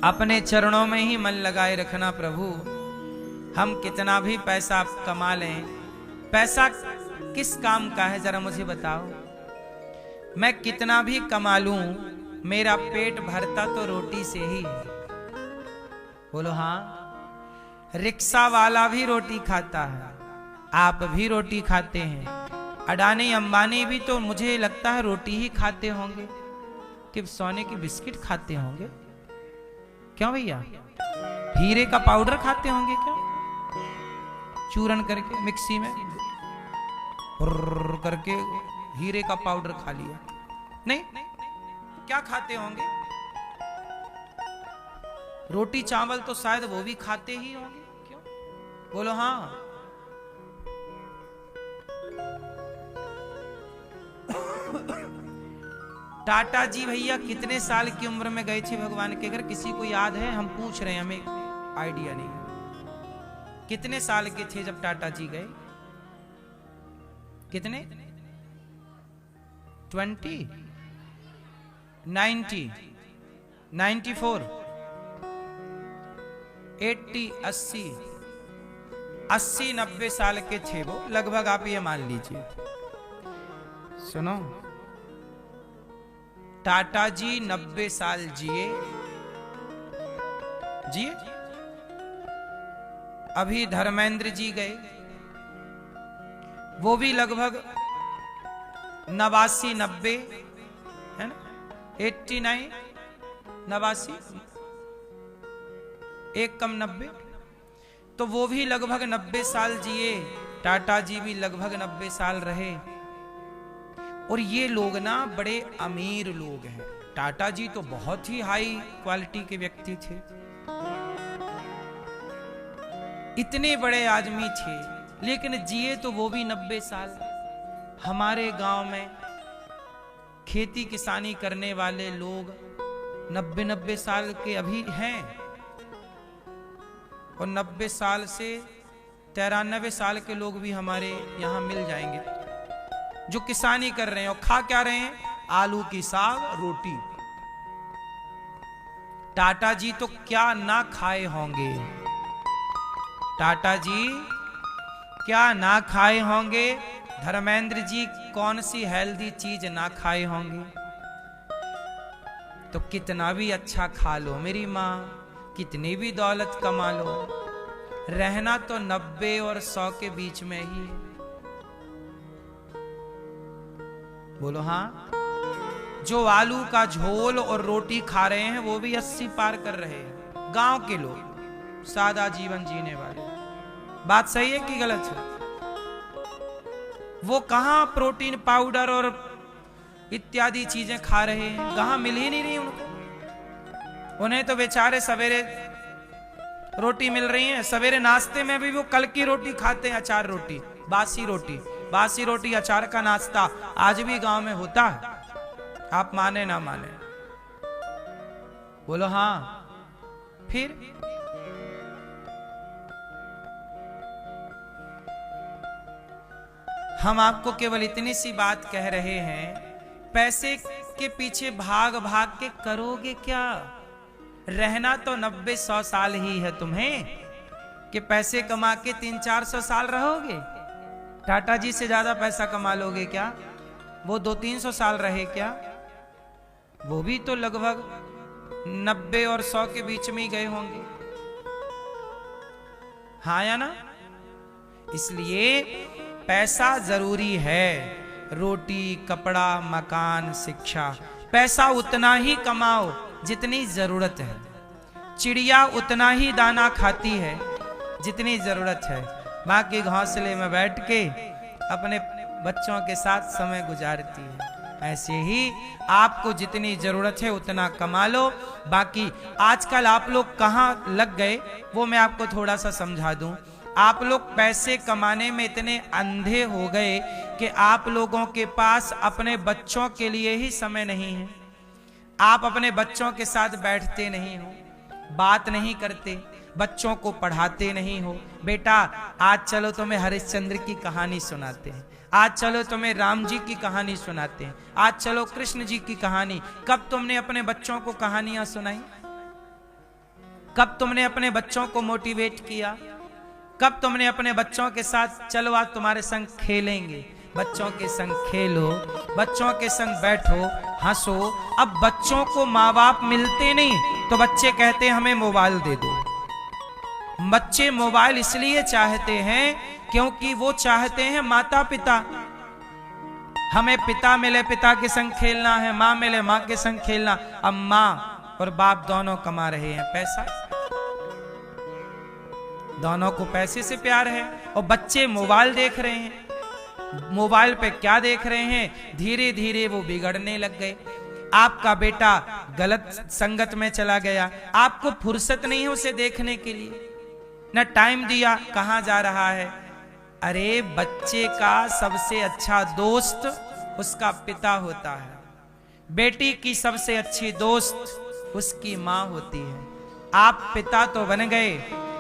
अपने चरणों में ही मन लगाए रखना प्रभु। हम कितना भी पैसा कमा लें, पैसा किस काम का है जरा मुझे बताओ। मैं कितना भी कमा लूं, मेरा पेट भरता तो रोटी से ही है। बोलो हाँ। रिक्शा वाला भी रोटी खाता है, आप भी रोटी खाते हैं, अडानी अंबानी भी तो मुझे लगता है रोटी ही खाते होंगे कि सोने की बिस्किट खाते होंगे। क्यों भैया? हीरे का पाउडर खाते होंगे क्या? चूरन करके मिक्सी में करके हीरे का पाउडर खा लिया? नहीं, क्या खाते होंगे? रोटी चावल तो शायद वो भी खाते ही होंगे। क्यों? बोलो हाँ। टाटा जी भैया कितने साल की उम्र में गए थे भगवान के घर? किसी को याद है? हम पूछ रहे हैं, हमें आइडिया नहीं। कितने साल के थे जब टाटा जी गए? कितने? 20, 90, 94, 80, 80, 90 साल के थे वो लगभग। आप ये मान लीजिए। सुनो, टाटा जी 90 साल जिए। अभी धर्मेंद्र जी गए, वो भी लगभग 89, 90 है ना, 89, 89, एक कम 90, तो वो भी लगभग 90 साल जिए। टाटा जी भी लगभग 90 साल रहे। और ये लोग ना बड़े अमीर लोग हैं। टाटा जी तो बहुत ही हाई क्वालिटी के व्यक्ति थे, इतने बड़े आदमी थे, लेकिन जिए तो वो भी 90 साल। हमारे गांव में खेती किसानी करने वाले लोग 90 साल के अभी हैं, और 90 साल से 93 साल के लोग भी हमारे यहां मिल जाएंगे जो किसानी कर रहे हैं। और खा क्या रहे हैं? आलू की साग रोटी। टाटा जी तो क्या ना खाए होंगे, टाटा जी क्या ना खाए होंगे। धर्मेंद्र जी कौन सी हेल्दी चीज ना खाए होंगे। तो कितना भी अच्छा खा लो मेरी माँ, कितनी भी दौलत कमा लो, रहना तो 90 और 100 के बीच में ही है। बोलो हाँ। जो आलू का झोल और रोटी खा रहे हैं वो भी 80 पार कर रहे हैं। गांव के लोग, सादा जीवन जीने वाले। बात सही है कि गलत है? वो कहां प्रोटीन पाउडर और इत्यादि चीजें खा रहे हैं? कहां? मिल ही नहीं रही उनको। उन्हें तो बेचारे सवेरे रोटी मिल रही है, सवेरे नाश्ते में भी वो कल की रोटी खाते हैं, अचार रोटी, बासी रोटी। बासी रोटी अचार का नाश्ता आज भी गांव में होता है, आप माने ना माने। बोलो हाँ। फिर हम आपको केवल इतनी सी बात कह रहे हैं, पैसे के पीछे भाग भाग के करोगे क्या? रहना तो 90-100 साल ही है तुम्हें, कि पैसे कमा के 300-400 साल रहोगे? टाटा जी से ज्यादा पैसा कमा लोगे क्या? वो 200-300 साल रहे क्या? वो भी तो लगभग 90 और 100 के बीच में ही गए होंगे। हाँ या ना? इसलिए पैसा जरूरी है। रोटी, कपड़ा, मकान, शिक्षा। पैसा उतना ही कमाओ जितनी जरूरत है। चिड़िया उतना ही दाना खाती है जितनी जरूरत है, बाकी घोंसले में बैठ के अपने बच्चों के साथ समय गुजारती है। ऐसे ही आपको जितनी जरूरत है उतना कमा लो। बाकी आजकल आप लोग कहाँ लग गए वो मैं आपको थोड़ा सा समझा दूं। आप लोग पैसे कमाने में इतने अंधे हो गए कि आप लोगों के पास अपने बच्चों के लिए ही समय नहीं है। आप अपने बच्चों के साथ बैठते नहीं हो, बात नहीं करते, बच्चों को पढ़ाते नहीं हो। बेटा आज चलो तुम्हें हरिश्चंद्र की कहानी सुनाते हैं, आज चलो तुम्हें राम जी की कहानी सुनाते हैं, आज चलो कृष्ण जी की कहानी। कब तुमने अपने बच्चों को कहानियां सुनाई? कब तुमने अपने बच्चों को मोटिवेट किया? कब तुमने अपने बच्चों के साथ चलो आज तुम्हारे संग खेलेंगे? बच्चों के संग खेलो, बच्चों के संग बैठो, हंसो। अब बच्चों को माँ बाप मिलते नहीं तो बच्चे कहते हैं हमें मोबाइल दे दो। बच्चे मोबाइल इसलिए चाहते हैं क्योंकि वो चाहते हैं माता पिता, हमें पिता मिले पिता के संग खेलना है, माँ मिले माँ के संग खेलना। अब माँ और बाप दोनों कमा रहे हैं पैसा, दोनों को पैसे से प्यार है, और बच्चे मोबाइल देख रहे हैं। मोबाइल पे क्या देख रहे हैं? धीरे धीरे वो बिगड़ने लग गए। आपका बेटा गलत संगत में चला गया, आपको फुर्सत नहीं है उसे देखने के लिए, न टाइम दिया, कहां जा रहा है? अरे बच्चे का सबसे अच्छा दोस्त उसका पिता होता है, बेटी की सबसे अच्छी दोस्त उसकी माँ होती है। आप पिता तो बन गए,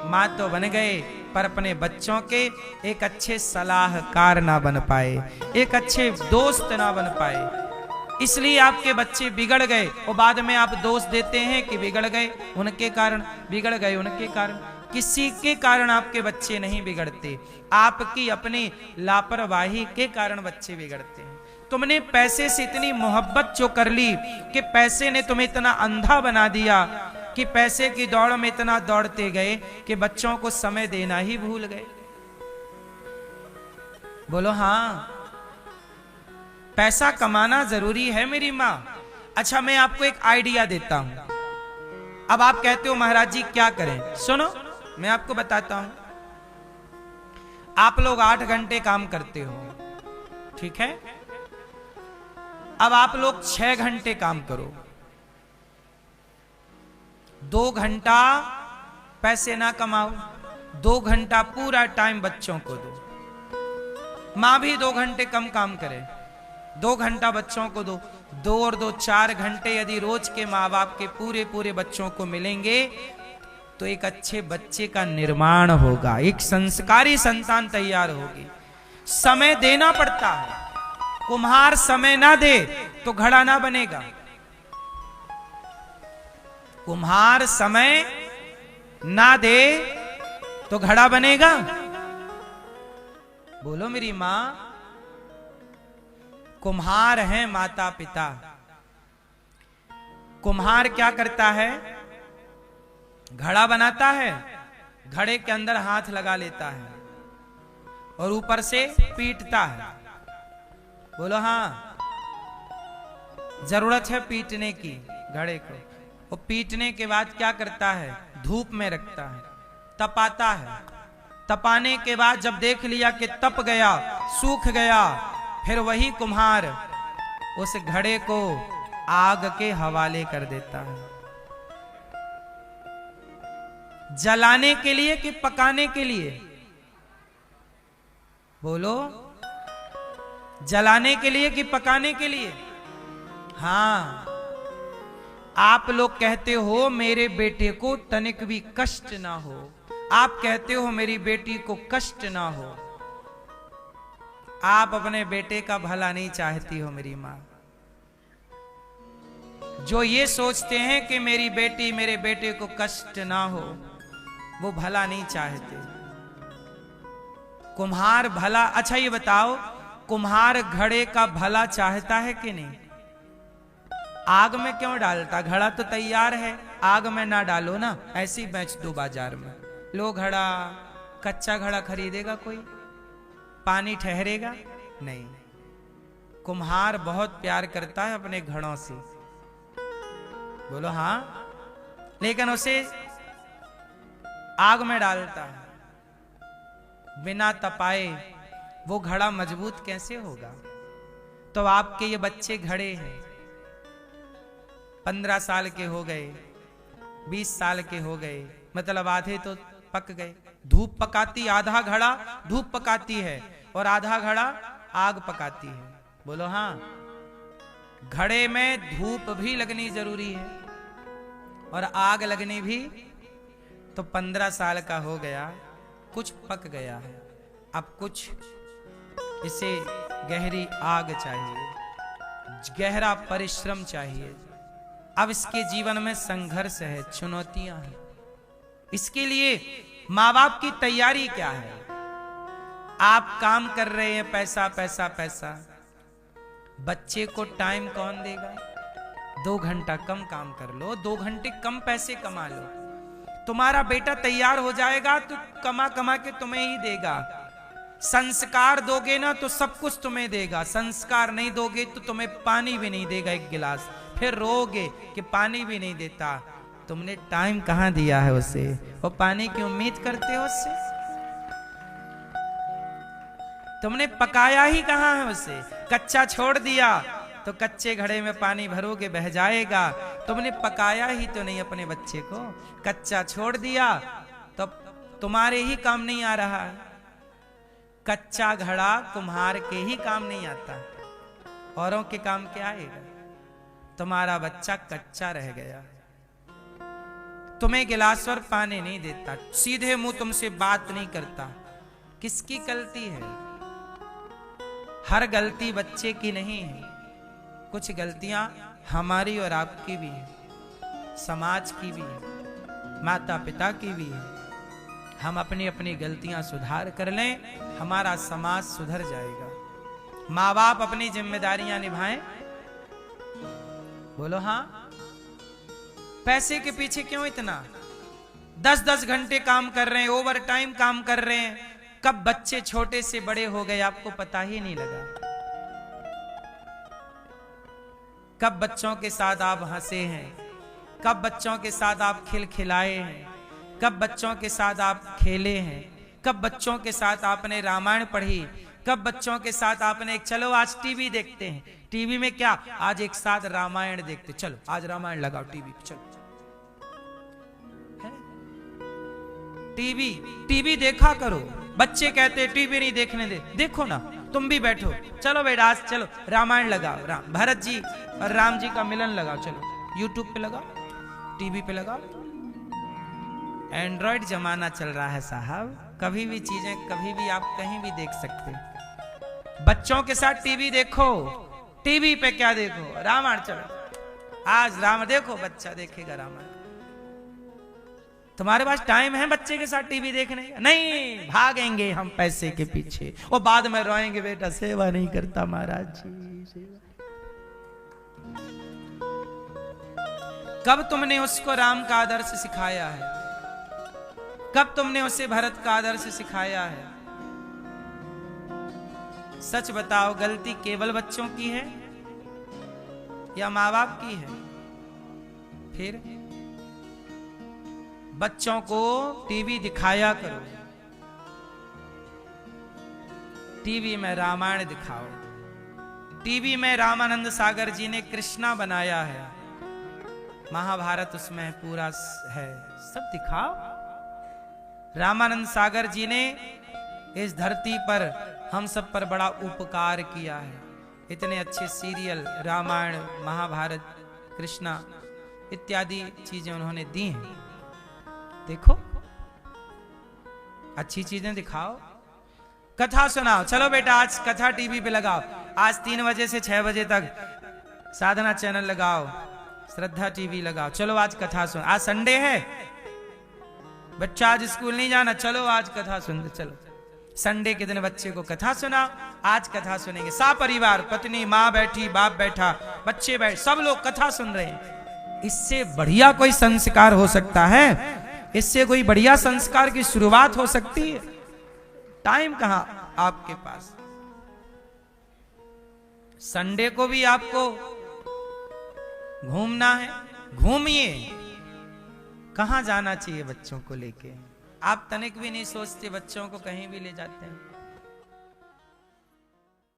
माँ तो बन गए, पर अपने बच्चों के एक अच्छे सलाहकार ना बन पाए, एक अच्छे दोस्त ना बन पाए। इसलिए आपके बच्चे बिगड़ गए, और बाद में आप दोष देते हैं कि बिगड़ गए उनके कारण, बिगड़ गए उनके कारण। किसी के कारण आपके बच्चे नहीं बिगड़ते, आपकी अपनी लापरवाही के कारण बच्चे बिगड़ते हैं। तुमने पैसे से इतनी मोहब्बत जो कर ली कि पैसे ने तुम्हें इतना अंधा बना दिया कि पैसे की दौड़ में इतना दौड़ते गए कि बच्चों को समय देना ही भूल गए। बोलो हाँ, पैसा कमाना जरूरी है मेरी माँ। अच्छा, मैं आपको एक आइडिया देता हूं। अब आप कहते हो महाराज जी क्या करें? सुनो, मैं आपको बताता हूं। आप लोग 8 घंटे काम करते हो, ठीक है? अब आप लोग 6 घंटे काम करो, 2 घंटा पैसे ना कमाओ, 2 घंटा पूरा टाइम बच्चों को दो। मां भी 2 घंटे कम काम करे, 2 घंटा बच्चों को दो। 2 और 2 4 घंटे यदि रोज के माँ बाप के पूरे पूरे बच्चों को मिलेंगे तो एक अच्छे बच्चे का निर्माण होगा, एक संस्कारी संतान तैयार होगी। समय देना पड़ता है। कुम्हार समय ना दे तो घड़ा ना बनेगा। कुम्हार समय ना दे तो घड़ा बनेगा? बोलो मेरी मां। कुम्हार है माता पिता। कुम्हार क्या करता है? घड़ा बनाता है, घड़े के अंदर हाथ लगा लेता है और ऊपर से पीटता है। बोलो हाँ, जरूरत है पीटने की घड़े को। वो पीटने के बाद क्या करता है? धूप में रखता है, तपाता है। तपाने के बाद जब देख लिया कि तप गया, सूख गया, फिर वही कुम्हार उस घड़े को आग के हवाले कर देता है। जलाने के लिए कि पकाने के लिए? बोलो, जलाने के लिए कि पकाने के लिए? हाँ, आप लोग कहते हो मेरे बेटे को तनिक भी कष्ट ना हो, आप कहते हो मेरी बेटी को कष्ट ना हो। आप अपने बेटे का भला नहीं चाहती हो मेरी मां। जो ये सोचते हैं कि मेरी बेटी मेरे बेटे को कष्ट ना हो, वो भला नहीं चाहते। कुम्हार भला, अच्छा ये बताओ, कुम्हार घड़े का भला चाहता है कि नहीं? आग में क्यों डालता? घड़ा तो तैयार है, आग में ना डालो ना, ऐसे ही बेच दो बाजार में। लो घड़ा, कच्चा घड़ा खरीदेगा कोई? पानी ठहरेगा नहीं। कुम्हार बहुत प्यार करता है अपने घड़ों से। बोलो हाँ, लेकिन उसे आग में डालता है। बिना तपाए वो घड़ा मजबूत कैसे होगा? तो आपके ये बच्चे घड़े हैं, 15 साल के हो गए, 20 साल के हो गए, मतलब आधे तो पक गए। धूप पकाती, आधा घड़ा धूप पकाती है और आधा घड़ा आग पकाती है। बोलो हाँ, घड़े में धूप भी लगनी जरूरी है और आग लगनी भी। तो 15 साल का हो गया, कुछ पक गया है, अब कुछ इसे गहरी आग चाहिए, गहरा परिश्रम चाहिए। अब इसके जीवन में संघर्ष है, चुनौतियां हैं। इसके लिए माँ बाप की तैयारी क्या है? आप काम कर रहे हैं, पैसा पैसा पैसा, बच्चे को टाइम कौन देगा? 2 घंटा कम काम कर लो, 2 घंटे कम पैसे कमा लो, तुम्हारा बेटा तैयार हो जाएगा तो कमा कमा के तुम्हें ही देगा। संस्कार दोगे ना तो सब कुछ तुम्हें देगा, संस्कार नहीं दोगे तो तुम्हें पानी भी नहीं देगा 1 गिलास, फिर रोगे कि पानी भी नहीं देता। तुमने टाइम कहां दिया है उसे? वो पानी की उम्मीद करते हो उससे? तुमने पकाया ही कहां है उसे? कच्चा छोड़ दिया तो कच्चे घड़े में पानी भरोगे बह जाएगा। तुमने पकाया ही तो नहीं अपने बच्चे को, कच्चा छोड़ दिया तो तुम्हारे ही काम नहीं आ रहा है। कच्चा घड़ा कुम्हार के ही काम नहीं आता, औरों के काम क्या आएगा? तुम्हारा बच्चा कच्चा रह गया, तुम्हें गिलासवर पानी नहीं देता, सीधे मुंह तुमसे बात नहीं करता, किसकी गलती है? हर गलती बच्चे की नहीं है, कुछ गलतियां हमारी और आपकी भी है, समाज की भी है, माता पिता की भी है। हम अपनी अपनी गलतियां सुधार कर लें, हमारा समाज सुधर जाएगा। माँ बाप अपनी जिम्मेदारियां निभाएं। बोलो हाँ। पैसे के पीछे क्यों इतना? 10-10 घंटे काम कर रहे हैं, ओवर टाइम काम कर रहे हैं, कब बच्चे छोटे से बड़े हो गए आपको पता ही नहीं लगा। कब बच्चों के साथ आप हंसे हैं, कब बच्चों के साथ आप खिलखिलाए हैं, कब बच्चों के साथ आप खेले हैं, कब बच्चों के साथ आपने रामायण पढ़ी, कब बच्चों के साथ आपने एक चलो आज टीवी देखते हैं, टीवी में क्या आज एक साथ रामायण देखते, चलो आज रामायण लगाओ टीवी पे, चलो टीवी देखा करो। बच्चे कहते टीवी नहीं देखने दे, देखो ना, तुम भी बैठो, चलो बेटा आज चलो रामायण लगाओ, भरत जी और राम जी का मिलन लगाओ, चलो यूट्यूब पे लगाओ, टीवी पे लगाओ। एंड्रॉइड जमाना चल रहा है साहब, कभी भी चीजें कभी भी आप कहीं भी देख सकते। बच्चों के साथ टीवी देखो, टीवी पे क्या देखो? रामायण, चलो आज राम देखो, बच्चा देखेगा रामायण। तुम्हारे पास टाइम है बच्चे के साथ टीवी देखने का? नहीं, भागेंगे हम पैसे के पीछे, और बाद में रोएंगे बेटा सेवा नहीं करता महाराज जी सेवा। कब तुमने उसको राम का आदर्श सिखाया है? कब तुमने उसे भरत का आदर्श सिखाया है? सच बताओ, गलती केवल बच्चों की है या माँ बाप की है? फिर बच्चों को टीवी दिखाया करो, टीवी में रामायण दिखाओ, टीवी में रामानंद सागर जी ने कृष्णा बनाया है, महाभारत उसमें पूरा है, सब दिखाओ। रामानंद सागर जी ने इस धरती पर हम सब पर बड़ा उपकार किया है, इतने अच्छे सीरियल रामायण महाभारत कृष्णा इत्यादि चीजें उन्होंने दी हैं। देखो, अच्छी चीजें दिखाओ, कथा सुनाओ, चलो बेटा आज कथा टीवी पे लगाओ, आज 3 बजे से 6 बजे तक साधना चैनल लगाओ, श्रद्धा टीवी लगाओ, चलो आज कथा सुन, आज संडे है, बच्चा आज स्कूल नहीं जाना, चलो आज कथा सुन, चलो संडे के दिन बच्चे को कथा सुनाओ, आज कथा सुनेंगे, परिवार, पत्नी, माँ बैठी, बाप बैठा, बच्चे बैठ, सब लोग कथा सुन रहे हैं। इससे बढ़िया कोई संस्कार हो सकता है? इससे कोई बढ़िया संस्कार की शुरुआत हो सकती है? टाइम कहां आपके पास? संडे को भी आपको घूमना है, घूमिए। कहां जाना चाहिए बच्चों को लेके? आप तनिक भी नहीं सोचते, बच्चों को कहीं भी ले जाते हैं।